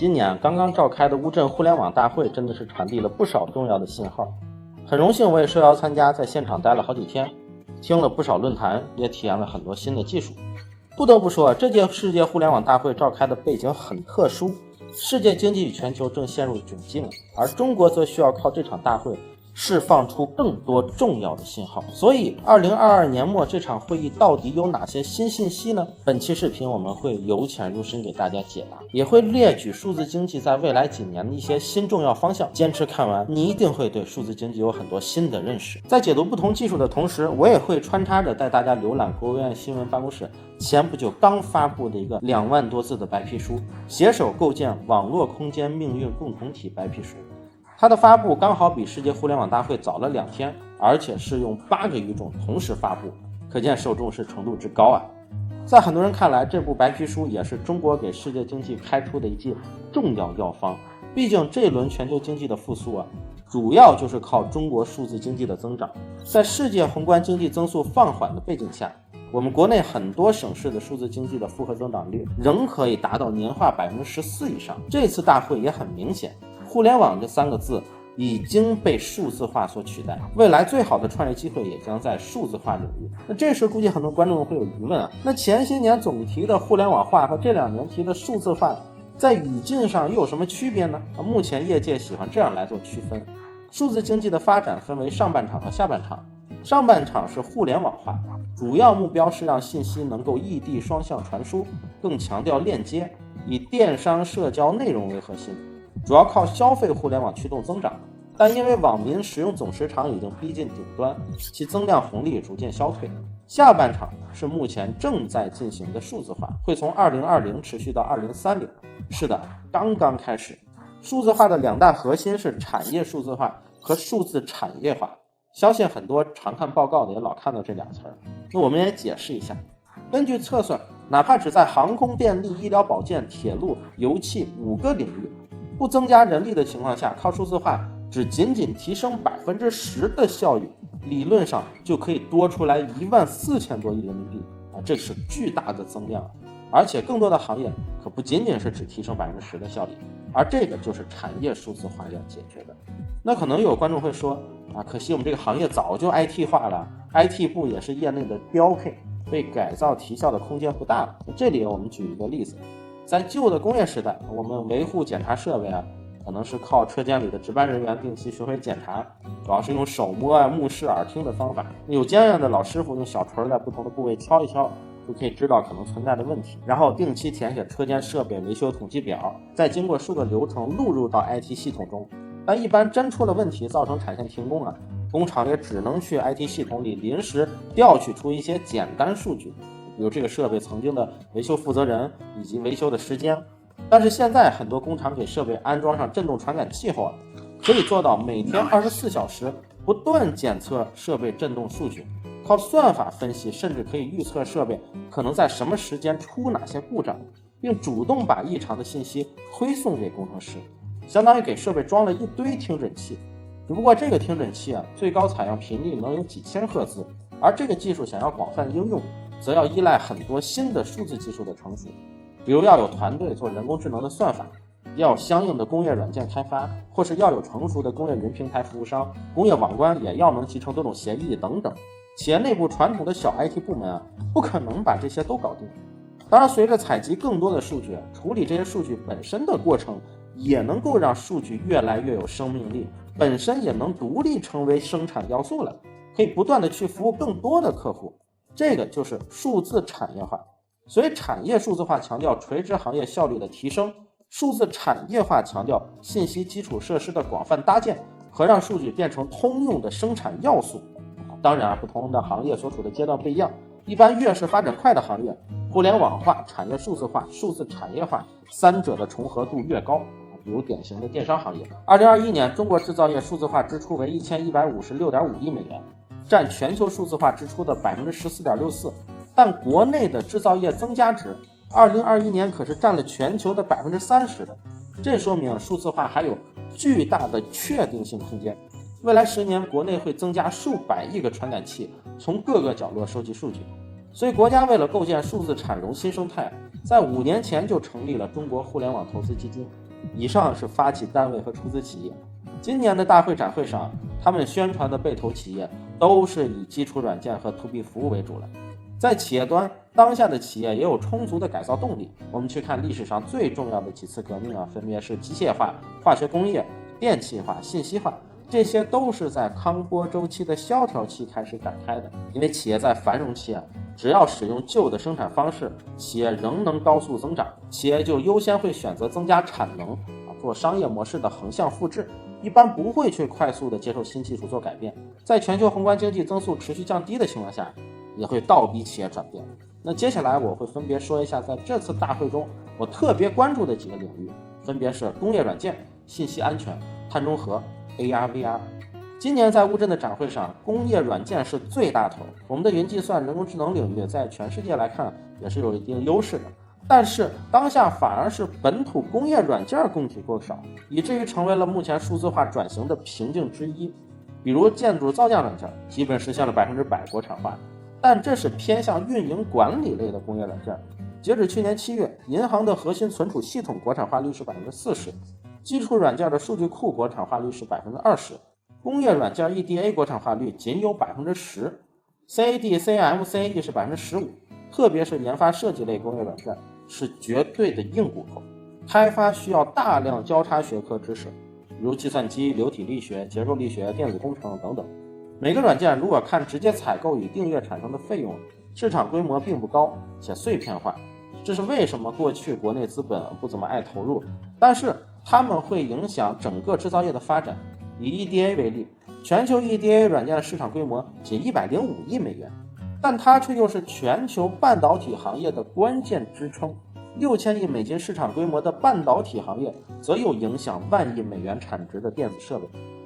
今年刚刚召开的乌镇互联网大会真的是传递了不少重要的信号。很荣幸我也受邀参加，在现场待了好几天，听了不少论坛，也体验了很多新的技术。不得不说，这届世界互联网大会召开的背景很特殊，世界经济与全球正陷入窘境，而中国则需要靠这场大会释放出更多重要的信号。所以2022年末这场会议到底有哪些新信息呢？本期视频我们会由浅入深给大家解答，也会列举数字经济在未来几年的一些新重要方向。坚持看完，你一定会对数字经济有很多新的认识。在解读不同技术的同时，我也会穿插着带大家浏览国务院新闻办公室前不久刚发布的一个2万多字的白皮书，携手构建网络空间命运共同体白皮书。它的发布刚好比世界互联网大会早了2天，而且是用8个语种同时发布，可见受重视程度之高啊！在很多人看来，这部白皮书也是中国给世界经济开出的一剂重要药方。毕竟这轮全球经济的复苏主要就是靠中国数字经济的增长。在世界宏观经济增速放缓的背景下，我们国内很多省市的数字经济的复合增长率仍可以达到年化14%以上。这次大会也很明显，互联网这3个字已经被数字化所取代，未来最好的创业机会也将在数字化领域。那这时估计很多观众会有疑问那前些年总提的互联网化和这2年提的数字化，在语境上又有什么区别呢？目前业界喜欢这样来做区分，数字经济的发展分为上半场和下半场。上半场是互联网化，主要目标是让信息能够异地双向传输，更强调链接，以电商社交内容为核心，主要靠消费互联网驱动增长，但因为网民使用总时长已经逼近顶端，其增量红利逐渐消退。下半场是目前正在进行的数字化，会从2020持续到2030。是的，刚刚开始。数字化的2大核心是产业数字化和数字产业化，相信很多常看报告的也老看到这2词儿。那我们也解释一下，根据测算，哪怕只在航空、电力、医疗保健、铁路、油气5个领域不增加人力的情况下，靠数字化只仅提升10%的效率，理论上就可以多出来14000多亿人民币这是巨大的增量。而且更多的行业可不仅仅是只提升10%的效率，而这个就是产业数字化要解决的。那可能有观众会说可惜我们这个行业早就 IT 化了， IT 部也是业内的标配，被改造提效的空间不大了。这里我们举一个例子，在旧的工业时代，我们维护检查设备可能是靠车间里的值班人员定期巡回检查，主要是用手摸目视耳听的方法，有经验的老师傅用小锤在不同的部位敲一敲，就可以知道可能存在的问题，然后定期填写车间设备维修统计表，再经过数个流程录入到 IT 系统中。但一般真出了问题造成产线停工工厂也只能去 IT 系统里临时调取出一些简单数据，比如这个设备曾经的维修负责人以及维修的时间。但是现在很多工厂给设备安装上震动传感器后可以做到每天24小时不断检测设备震动数据，靠算法分析，甚至可以预测设备可能在什么时间出哪些故障，并主动把异常的信息推送给工程师，相当于给设备装了一堆听诊器。只不过这个听诊器最高采样频率能有几千赫兹，而这个技术想要广泛应用，则要依赖很多新的数字技术的成熟，比如要有团队做人工智能的算法，要有相应的工业软件开发，或是要有成熟的工业云平台服务商，工业网关也要能集成多种协议等等。企业内部传统的小 IT 部门不可能把这些都搞定。当然，随着采集更多的数据，处理这些数据本身的过程也能够让数据越来越有生命力，本身也能独立成为生产要素了，可以不断的去服务更多的客户。这个就是数字产业化。所以产业数字化强调垂直行业效率的提升，数字产业化强调信息基础设施的广泛搭建和让数据变成通用的生产要素。当然不同的行业所处的阶段不一样，一般越是发展快的行业，互联网化、产业数字化、数字产业化3者的重合度越高，比如典型的电商行业。2021年中国制造业数字化支出为1156.5亿美元，占全球数字化支出的14.64%，但国内的制造业增加值2021年可是占了全球的30%的，这说明数字化还有巨大的确定性空间。未来10年，国内会增加数百亿个传感器，从各个角落收集数据。所以国家为了构建数字产融新生态，在5年前就成立了中国互联网投资基金。以上是发起单位和出资企业。今年的大会展会上，他们宣传的被投企业都是以基础软件和 To B 服务为主了。在企业端，当下的企业也有充足的改造动力。我们去看历史上最重要的几次革命分别是机械化、化学工业、电气化、信息化，这些都是在康波周期的萧条期开始展开的。因为企业在繁荣期只要使用旧的生产方式，企业仍能高速增长，企业就优先会选择增加产能，做商业模式的横向复制，一般不会去快速的接受新技术做改变。在全球宏观经济增速持续降低的情况下，也会倒逼企业转变。那接下来我会分别说一下在这次大会中我特别关注的几个领域，分别是工业软件、信息安全、碳中和、AR/VR。今年在乌镇的展会上，工业软件是最大头。我们的云计算、人工智能领域在全世界来看也是有一定优势的，但是当下反而是本土工业软件供给过少，以至于成为了目前数字化转型的瓶颈之一。比如建筑造价软件基本实现了100%国产化，但这是偏向运营管理类的工业软件。截止去年7月，银行的核心存储系统国产化率是40%，基础软件的数据库国产化率是20%，工业软件 EDA 国产化率仅有10%，CAD、CM、CAD 是15%，特别是研发设计类工业软件是绝对的硬骨头，开发需要大量交叉学科知识，如计算机、流体力学、结构力学、电子工程等等。每个软件如果看直接采购与订阅产生的费用，市场规模并不高且碎片化，这是为什么过去国内资本不怎么爱投入，但是他们会影响整个制造业的发展。以 EDA 为例，全球 EDA 软件的市场规模仅105亿美元，但它却又是全球半导体行业的关键支撑。6000亿美金市场规模的半导体行业，则有影响万亿美元产值的电子设备。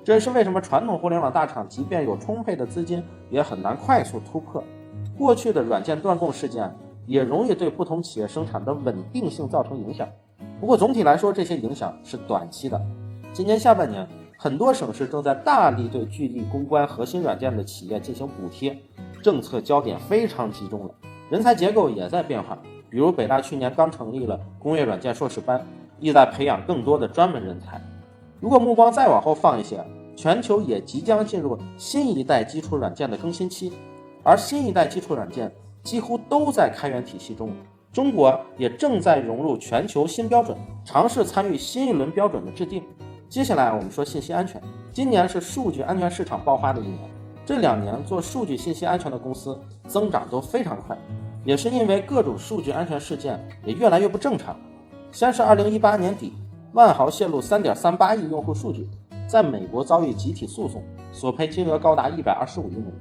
这也是为什么传统互联网大厂即便有充沛的资金，也很难快速突破。过去的软件断供事件也容易对不同企业生产的稳定性造成影响。不过总体来说，这些影响是短期的。今年下半年，很多省市正在大力对聚力攻关核心软件的企业进行补贴，政策焦点非常集中了，人才结构也在变化。比如北大去年刚成立了工业软件硕士班，意在培养更多的专门人才。如果目光再往后放一些，全球也即将进入新一代基础软件的更新期，而新一代基础软件几乎都在开源体系中。中国也正在融入全球新标准，尝试参与新一轮标准的制定。接下来我们说信息安全，今年是数据安全市场爆发的一年，这2年做数据信息安全的公司增长都非常快，也是因为各种数据安全事件也越来越不正常。先是2018年底，万豪泄露3.38亿用户数据，在美国遭遇集体诉讼，索赔金额高达125亿美元。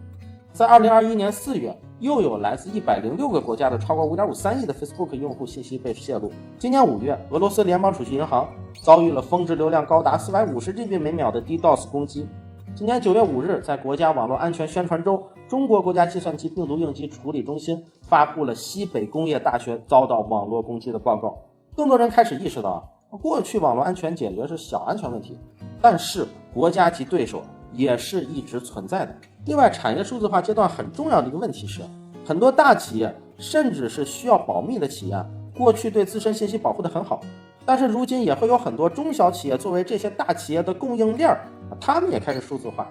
在2021年4月，又有来自106个国家的超过5.53亿的 Facebook 用户信息被泄露。今年5月，俄罗斯联邦储蓄银行遭遇了峰值流量高达450Gb 每秒的 DDoS 攻击。今年9月5日，在国家网络安全宣传周，中国国家计算机病毒应急处理中心发布了西北工业大学遭到网络攻击的报告。更多人开始意识到，过去网络安全解决是小安全问题，但是国家级对手也是一直存在的。另外，产业数字化阶段很重要的一个问题是，很多大企业甚至是需要保密的企业，过去对自身信息保护得很好，但是如今也会有很多中小企业作为这些大企业的供应链，他们也开始数字化。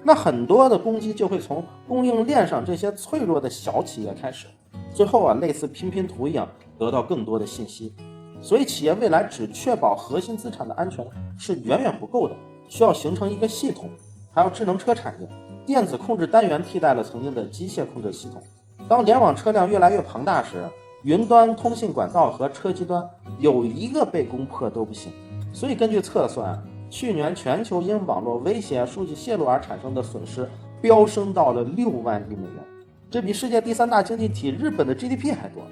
那很多的攻击就会从供应链上这些脆弱的小企业开始，最后类似拼拼图一样得到更多的信息。所以企业未来只确保核心资产的安全是远远不够的，需要形成一个系统。还有智能车产业，电子控制单元替代了曾经的机械控制系统。当联网车辆越来越庞大时，云端通信管道和车机端有一个被攻破都不行。所以根据测算，去年全球因网络威胁、数据泄露而产生的损失飙升到了6万亿美元，这比世界第3大经济体日本的 GDP 还多。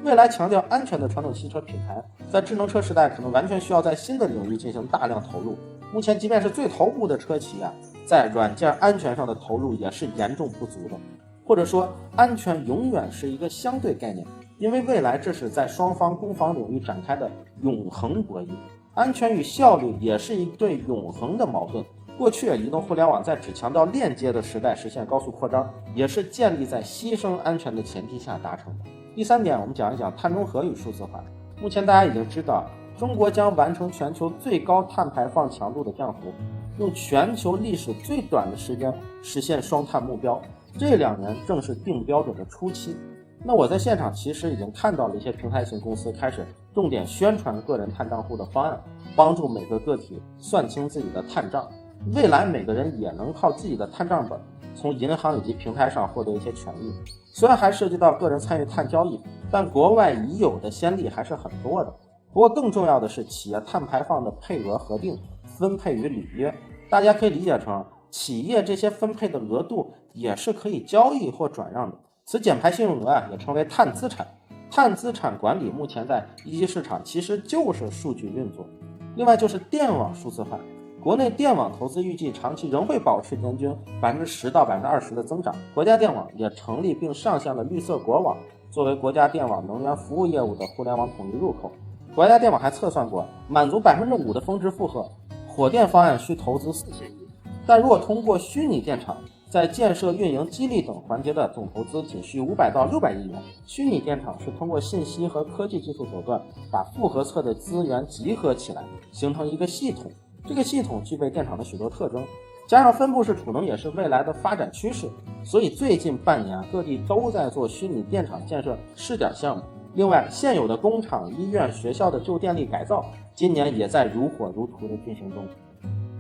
未来强调安全的传统汽车品牌，在智能车时代可能完全需要在新的领域进行大量投入。目前即便是最头部的车企在软件安全上的投入也是严重不足的，或者说安全永远是一个相对概念，因为未来这是在双方攻防领域展开的永恒博弈。安全与效率也是一对永恒的矛盾。过去移动互联网在只强调链接的时代实现高速扩张，也是建立在牺牲安全的前提下达成的。第3点，我们讲一讲碳中和与数字化。目前大家已经知道，中国将完成全球最高碳排放强度的降幅，用全球历史最短的时间实现双碳目标。这2年正是定标准的初期。那我在现场其实已经看到了一些平台型公司开始重点宣传个人碳账户的方案，帮助每个个体算清自己的碳账。未来每个人也能靠自己的碳账本从银行以及平台上获得一些权益。虽然还涉及到个人参与碳交易，但国外已有的先例还是很多的。不过更重要的是企业碳排放的配额核定、分配与履约。大家可以理解成企业这些分配的额度也是可以交易或转让的。此减排信用额也称为碳资产。碳资产管理目前在一级市场其实就是数据运作。另外就是电网数字化，国内电网投资预计长期仍会保持年均10%到20%的增长。国家电网也成立并上线了绿色国网，作为国家电网能源服务业务的互联网统一入口。国家电网还测算过，满足5%的峰值负荷，火电方案需投资4000亿，但如果通过虚拟电厂，在建设、运营、激励等环节的总投资仅需500到600亿元。虚拟电厂是通过信息和科技技术手段，把复合侧的资源集合起来，形成一个系统。这个系统具备电厂的许多特征，加上分布式储能也是未来的发展趋势，所以最近半年各地都在做虚拟电厂建设试点项目。另外，现有的工厂、医院、学校的旧电力改造，今年也在如火如荼的进行中。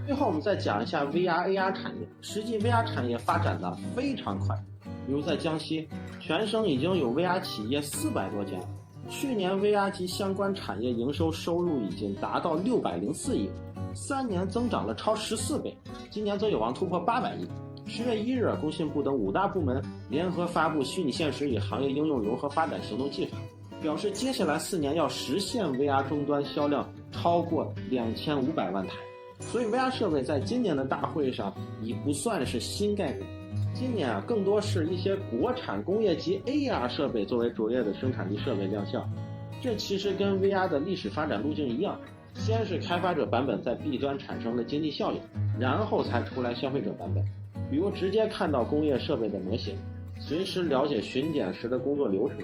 最后我们再讲一下 VR、AR 产业。实际 VR 产业发展的非常快，比如在江西，全省已经有 VR 企业400多家，去年 VR 及相关产业营收收入已经达到604亿，3年增长了超14倍，今年则有望突破800亿。10月1日，工信部等5大部门联合发布虚拟现实与行业应用融合发展行动计划，表示接下来4年要实现 VR 终端销量超过2500万台。所以 VR 设备在今年的大会上已不算是新概念，今年更多是一些国产工业级 AR 设备作为卓越的生产力设备亮相。这其实跟 VR 的历史发展路径一样，先是开发者版本在 B 端产生了经济效应，然后才出来消费者版本。比如直接看到工业设备的模型，随时了解巡检时的工作流程，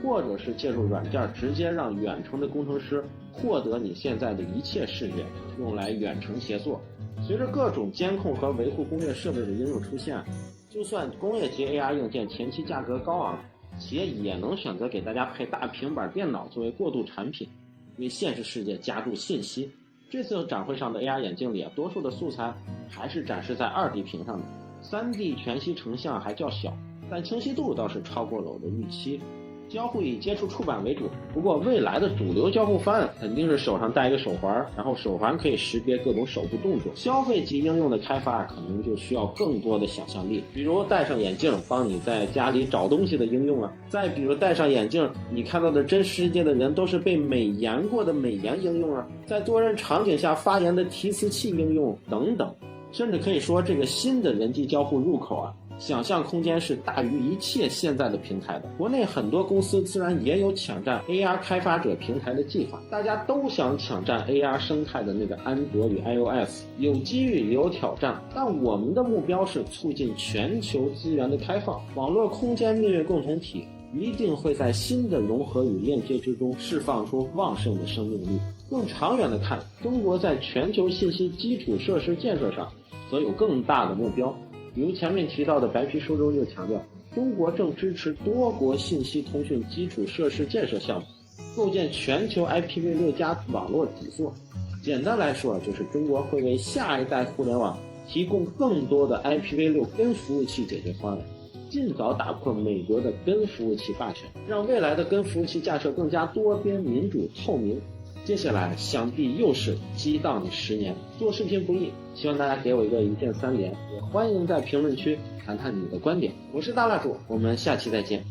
或者是借助软件直接让远程的工程师获得你现在的一切视觉，用来远程协作。随着各种监控和维护工业设备的应用出现，就算工业级 AR 硬件前期价格高昂，企业也能选择给大家配大平板电脑作为过渡产品，为现实世界加注信息。这次展会上的 AR 眼镜里，多数的素材还是展示在2D 屏上的， 3D 全息成像还较小，但清晰度倒是超过了我的预期。交互以接触触板为主，不过未来的主流交互方案肯定是手上戴一个手环，然后手环可以识别各种手部动作。消费级应用的开发可能就需要更多的想象力，比如戴上眼镜帮你在家里找东西的应用啊，再比如戴上眼镜你看到的真实世界的人都是被美颜过的美颜应用啊，在多人场景下发言的提词器应用等等。甚至可以说这个新的人机交互入口啊，想象空间是大于一切现在的平台的。国内很多公司自然也有抢占 AR 开发者平台的计划，大家都想抢占 AR 生态的那个安卓与 iOS， 有机遇也有挑战，但我们的目标是促进全球资源的开放，网络空间命运共同体一定会在新的融合与链接之中释放出旺盛的生命力。更长远的看，中国在全球信息基础设施建设上则有更大的目标。比如前面提到的白皮书中就强调，中国正支持多国信息通讯基础设施建设项目，构建全球 IPv6+ 网络底座。简单来说，就是中国会为下一代互联网提供更多的 IPv6 根服务器解决方案，尽早打破美国的根服务器霸权，让未来的根服务器架设更加多边、民主、透明。接下来想必又是激荡的10年。做视频不易，希望大家给我一个1键3连，也欢迎在评论区谈谈你的观点。我是大蜡烛，我们下期再见。